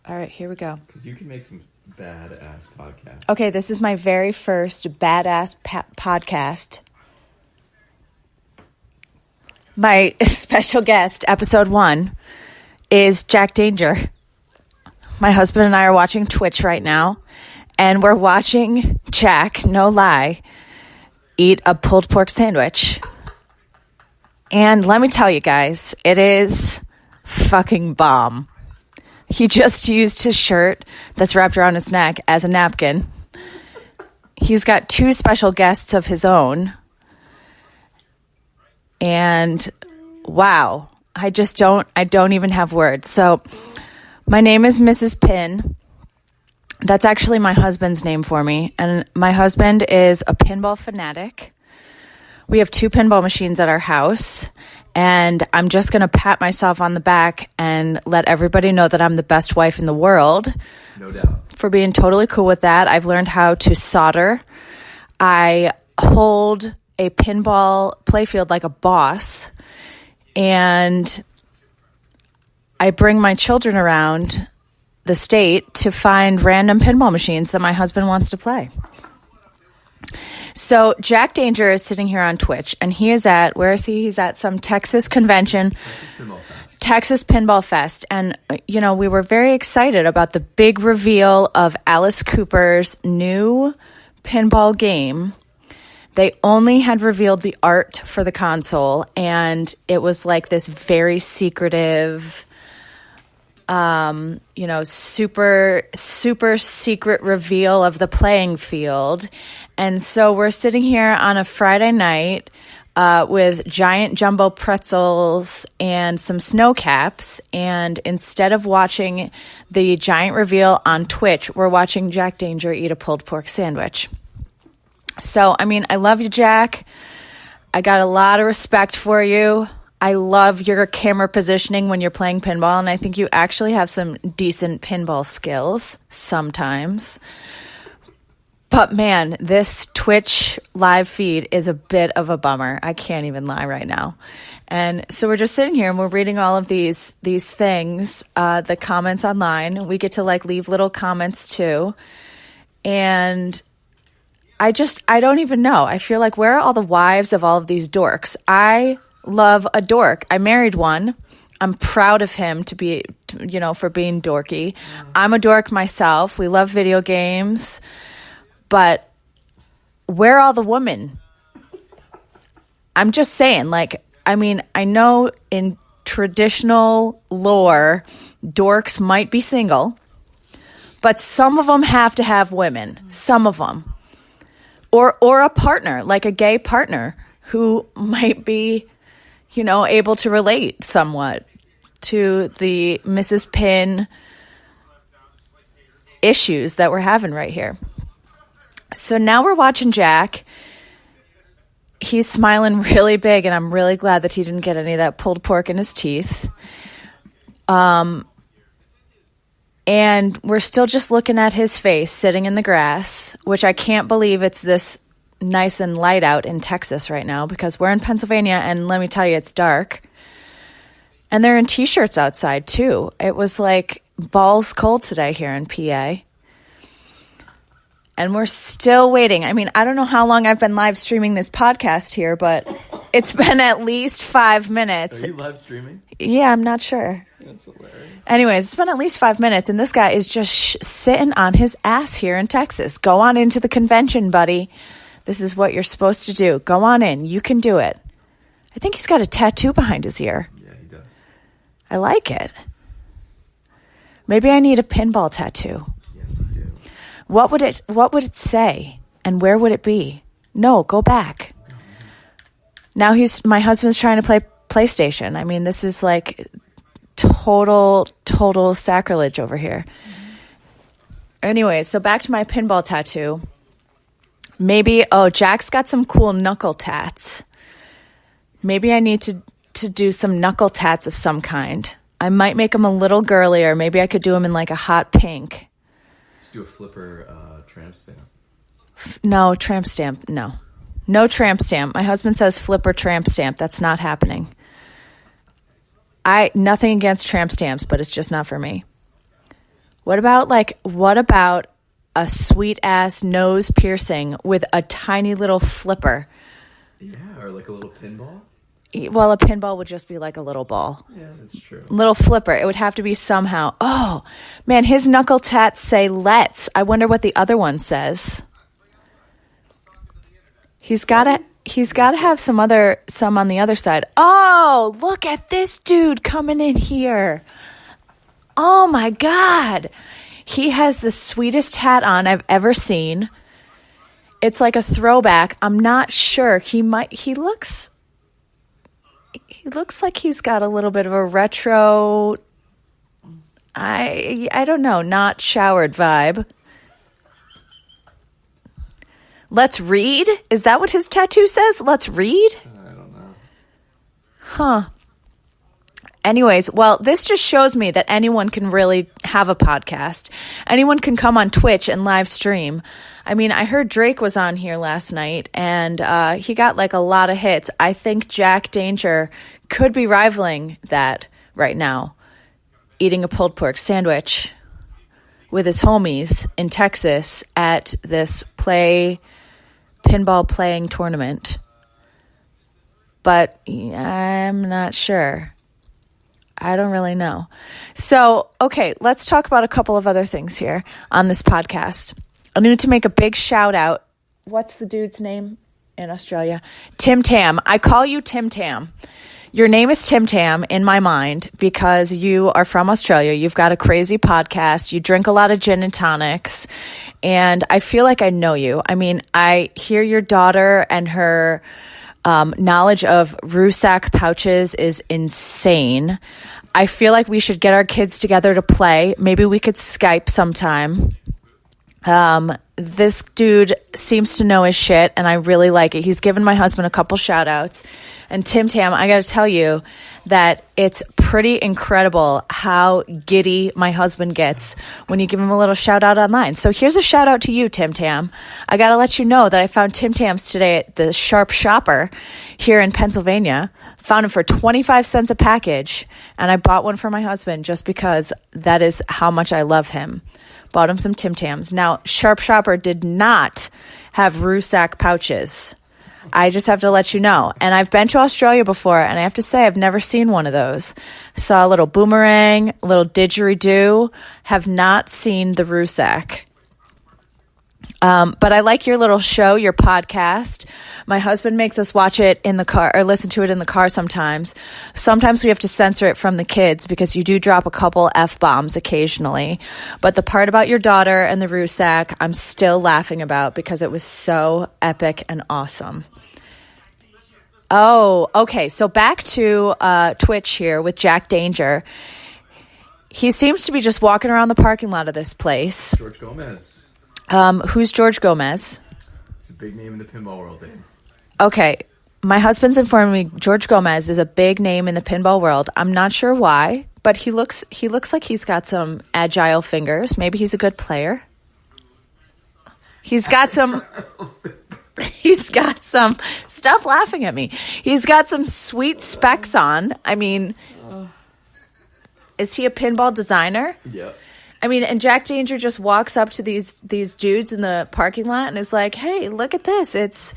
All right, here we go. Because you can make some badass podcasts. Okay, this is my very first badass podcast. My special guest, episode 1, is Jack Danger. My husband and I are watching Twitch right now, and we're watching Jack, no lie, eat a pulled pork sandwich. And let me tell you guys, it is fucking bomb. He just used his shirt that's wrapped around his neck as a napkin. He's got 2 special guests of his own. And wow, I don't even have words. So my name is Mrs. Pin. That's actually my husband's name for me. And my husband is a pinball fanatic. We have 2 pinball machines at our house. And I'm just going to pat myself on the back and let everybody know that I'm the best wife in the world. No doubt. For being totally cool with that. I've learned how to solder. I hold a pinball playfield like a boss. And I bring my children around the state to find random pinball machines that my husband wants to play. So Jack Danger is sitting here on Twitch, and he is at, where is he? He's at some Texas convention, Texas Pinball Fest. And, you know, we were very excited about the big reveal of Alice Cooper's new pinball game. They only had revealed the art for the console, and it was like this very secretive, super, super secret reveal of the playing field. And so we're sitting here on a Friday night with giant jumbo pretzels and some snow caps. And instead of watching the giant reveal on Twitch, we're watching Jack Danger eat a pulled pork sandwich. So, I mean, I love you, Jack. I got a lot of respect for you. I love your camera positioning when you're playing pinball, and I think you actually have some decent pinball skills sometimes. But man, this Twitch live feed is a bit of a bummer. I can't even lie right now. And so we're just sitting here and we're reading all of these things, the comments online. We get to like leave little comments too. And I don't even know. I feel like, where are all the wives of all of these dorks? I love a dork. I married one. I'm proud of him for being dorky. I'm a dork myself. We love video games. But where are all the women? I'm just saying, I know in traditional lore, dorks might be single, but some of them have to have women. Some of them. Or a partner, like a gay partner who might be, able to relate somewhat to the Mrs. Pin issues that we're having right here. So now we're watching Jack. He's smiling really big, and I'm really glad that he didn't get any of that pulled pork in his teeth. And we're still just looking at his face sitting in the grass, which I can't believe it's this nice and light out in Texas right now, because we're in Pennsylvania, and let me tell you, it's dark. And they're in T-shirts outside, too. It was like balls cold today here in PA. And we're still waiting. I mean, I don't know how long I've been live streaming this podcast here, but it's been at least 5 minutes. Are you live streaming? Yeah, I'm not sure. That's hilarious. Anyways, it's been at least 5 minutes, and this guy is just sitting on his ass here in Texas. Go on into the convention, buddy. This is what you're supposed to do. Go on in. You can do it. I think he's got a tattoo behind his ear. Yeah, he does. I like it. Maybe I need a pinball tattoo. Yes, you do. What would it say? And where would it be? No, go back. Now my husband's trying to play PlayStation. I mean, this is like total sacrilege over here. Anyway, so back to my pinball tattoo. Maybe, Jack's got some cool knuckle tats. Maybe I need to do some knuckle tats of some kind. I might make them a little girlier. Maybe I could do them in like a hot pink. Just do a flipper tramp stamp. No, tramp stamp, no. No tramp stamp. My husband says flipper tramp stamp. That's not happening. Nothing against tramp stamps, but it's just not for me. What about a sweet ass nose piercing with a tiny little flipper? Yeah, or like a little pinball. Well, a pinball would just be like a little ball. Yeah, that's true. Little flipper. It would have to be somehow. Oh, man, his knuckle tats say let's. I wonder what the other one says. He's got to have some on the other side. Oh, look at this dude coming in here. Oh my God. He has the sweetest hat on I've ever seen. It's like a throwback. I'm not sure. He looks like he's got a little bit of a retro, I don't know, not showered vibe. Let's read? Is that what his tattoo says? Let's read? I don't know. Huh. Anyways, well, this just shows me that anyone can really have a podcast. Anyone can come on Twitch and live stream. I mean, I heard Drake was on here last night, and he got like a lot of hits. I think Jack Danger could be rivaling that right now, eating a pulled pork sandwich with his homies in Texas at this pinball playing tournament. But I'm not sure. I don't really know. So, okay, let's talk about a couple of other things here on this podcast. I need to make a big shout out. What's the dude's name in Australia? Tim Tam. I call you Tim Tam. Your name is Tim Tam in my mind because you are from Australia. You've got a crazy podcast. You drink a lot of gin and tonics. And I feel like I know you. I mean, I hear your daughter and her knowledge of Rusak pouches is insane. I feel like we should get our kids together to play. Maybe we could Skype sometime. This dude seems to know his shit, and I really like it. He's given my husband a couple shout outs. And Tim Tam, I got to tell you that it's pretty incredible how giddy my husband gets when you give him a little shout out online. So here's a shout out to you, Tim Tam. I got to let you know that I found Tim Tams today at the Sharp Shopper here in Pennsylvania. Found them for 25 cents a package, and I bought one for my husband just because that is how much I love him. Bought him some Tim Tams. Now, Sharp Shopper did not have Rusak pouches. I just have to let you know. And I've been to Australia before, and I have to say I've never seen one of those. Saw a little boomerang, a little didgeridoo. Have not seen the Rusak. But I like your little show, your podcast. My husband makes us watch it in the car or listen to it in the car sometimes. Sometimes we have to censor it from the kids because you do drop a couple F-bombs occasionally. But the part about your daughter and the Rusak, I'm still laughing about because it was so epic and awesome. Oh, okay. So back to Twitch here with Jack Danger. He seems to be just walking around the parking lot of this place. George Gomez. Who's George Gomez? It's a big name in the pinball world, babe. Okay. My husband's informed me George Gomez is a big name in the pinball world. I'm not sure why, but he looks like he's got some agile fingers. Maybe he's a good player. He's got some stop laughing at me. He's got some sweet specs on. I mean, is he a pinball designer? Yep. I mean, and Jack Danger just walks up to these dudes in the parking lot and is like, "Hey, look at this! It's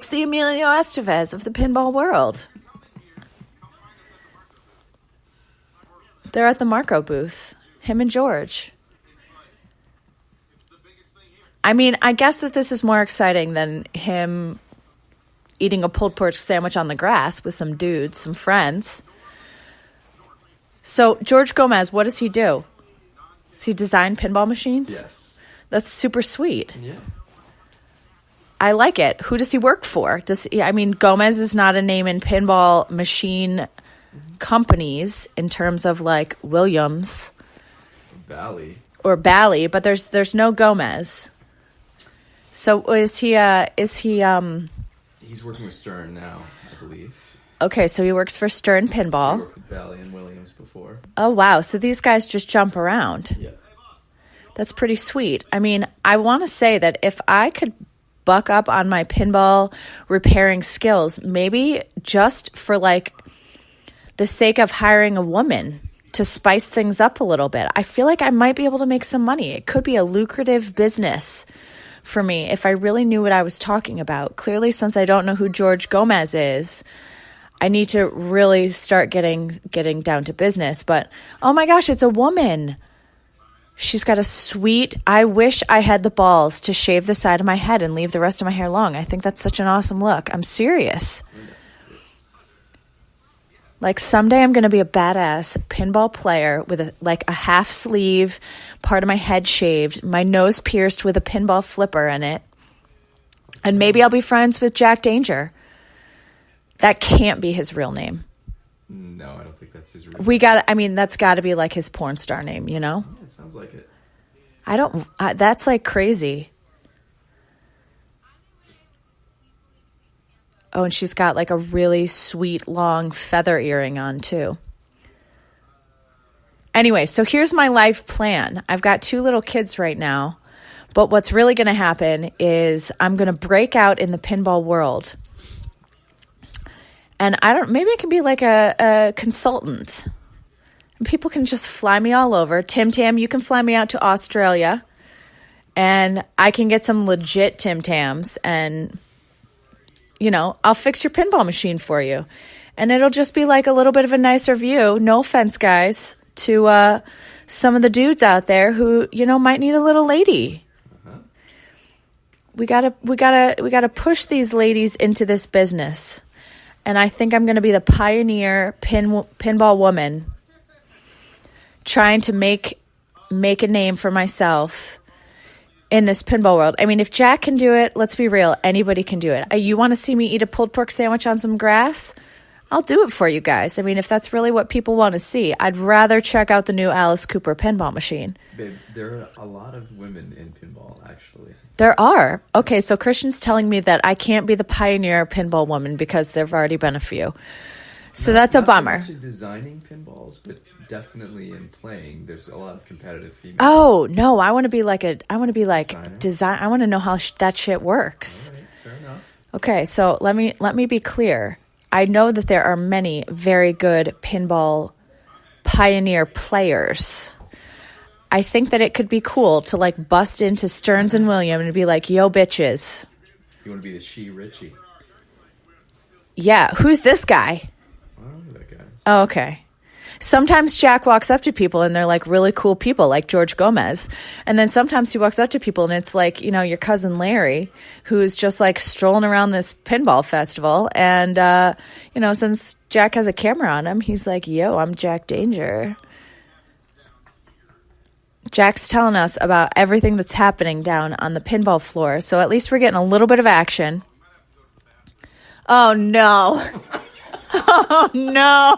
the Emilio Estevez of the pinball world." They're at the Marco booth, him and George. I mean, I guess that this is more exciting than him eating a pulled pork sandwich on the grass with some dudes, some friends. So, George Gomez, what does he do? Does he design pinball machines? Yes. That's super sweet. Yeah. I like it. Who does he work for? Gomez is not a name in pinball machine companies in terms of like Williams or Bally, but there's no Gomez. So is he He's working with Stern now, I believe. Okay, so he works for Stern He Pinball. worked with Bally and Williams before. Oh wow, so these guys just jump around. Yeah. That's pretty sweet. I mean, I want to say that if I could buck up on my pinball repairing skills, maybe just for like the sake of hiring a woman to spice things up a little bit. I feel like I might be able to make some money. It could be a lucrative business for me if I really knew what I was talking about. Clearly, since I don't know who George Gomez is, I need to really start getting down to business. But oh my gosh, it's a woman. She's got a sweet, I wish I had the balls to shave the side of my head and leave the rest of my hair long. I think that's such an awesome look. I'm serious. Like someday I'm going to be a badass pinball player with a half sleeve, part of my head shaved, my nose pierced with a pinball flipper in it. And maybe I'll be friends with Jack Danger. That can't be his real name. No, I don't think that's his real name. That's got to be like his porn star name, you know? Yeah, it sounds like it. That's like crazy. Oh, and she's got like a really sweet long feather earring on too. Anyway, so here's my life plan. I've got 2 little kids right now, but what's really going to happen is I'm going to break out in the pinball world. And maybe I can be like a consultant. And people can just fly me all over. Tim Tam, you can fly me out to Australia. And I can get some legit Tim Tams. And, I'll fix your pinball machine for you. And it'll just be like a little bit of a nicer view. No offense, guys, to some of the dudes out there who, might need a little lady. Uh-huh. We gotta push these ladies into this business. And I think I'm going to be the pioneer pinball woman trying to make a name for myself in this pinball world. I mean, if Jack can do it, let's be real, anybody can do it. You want to see me eat a pulled pork sandwich on some grass? I'll do it for you guys. I mean, if that's really what people want to see, I'd rather check out the new Alice Cooper pinball machine. Babe, there are a lot of women in pinball, actually. There are. Okay, so Christian's telling me that I can't be the pioneer pinball woman because there have already been a few. So that's a bummer. Not so much in designing pinballs, but definitely in playing. There's a lot of competitive females. Oh, no, I want to be like Designer? I want to know how that shit works. All right, fair enough. Okay, so let me be clear. I know that there are many very good pinball pioneer players. I think that it could be cool to like bust into Stearns and William and be like, yo, bitches. You want to be the She Richie? Yeah, who's this guy? I don't know who that guy is. Oh, okay. Sometimes Jack walks up to people and they're like really cool people like George Gomez. And then sometimes he walks up to people and it's like, your cousin Larry, who's just like strolling around this pinball festival. And, since Jack has a camera on him, he's like, yo, I'm Jack Danger. Jack's telling us about everything that's happening down on the pinball floor. So at least we're getting a little bit of action. Oh, no. Oh, no.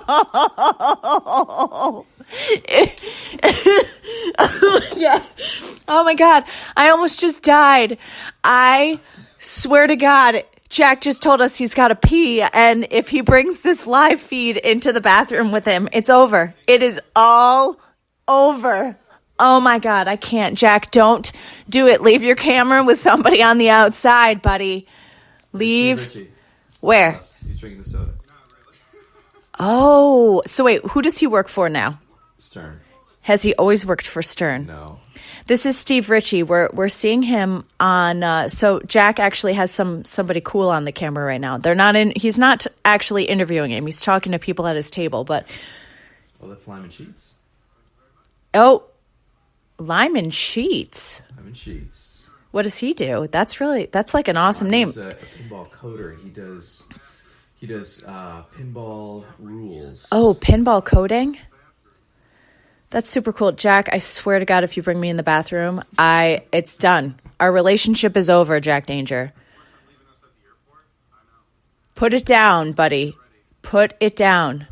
Oh, my God. I almost just died. I swear to God, Jack just told us he's got to pee. And if he brings this live feed into the bathroom with him, it's over. It is all over. Oh, my God. I can't. Jack, don't do it. Leave your camera with somebody on the outside, buddy. Leave. Richie. Where? He's drinking the soda. Oh, so wait, who does he work for now? Stern. Has he always worked for Stern? No. This is Steve Ritchie. We're seeing him on. So Jack actually has somebody cool on the camera right now. They're not in. He's not actually interviewing him. He's talking to people at his table. But That's Lyman Sheets. oh, Lyman Sheets. Lyman Sheets. What does he do? That's like an awesome name. He's a pinball coder. He does pinball rules. Oh, pinball coding? That's super cool. Jack, I swear to God, if you bring me in the bathroom, it's done. Our relationship is over, Jack Danger. Put it down, buddy. Put it down.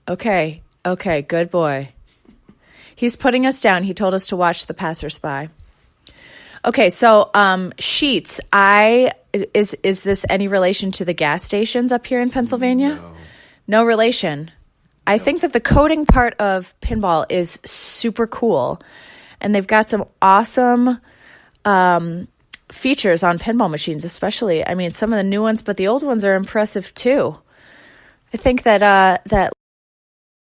Okay, good boy. He's putting us down. He told us to watch the passersby. Okay, so Sheets, is this any relation to the gas stations up here in Pennsylvania? No. No relation. I think that the coding part of pinball is super cool, and they've got some awesome features on pinball machines, especially. I mean, some of the new ones, but the old ones are impressive too. I think that that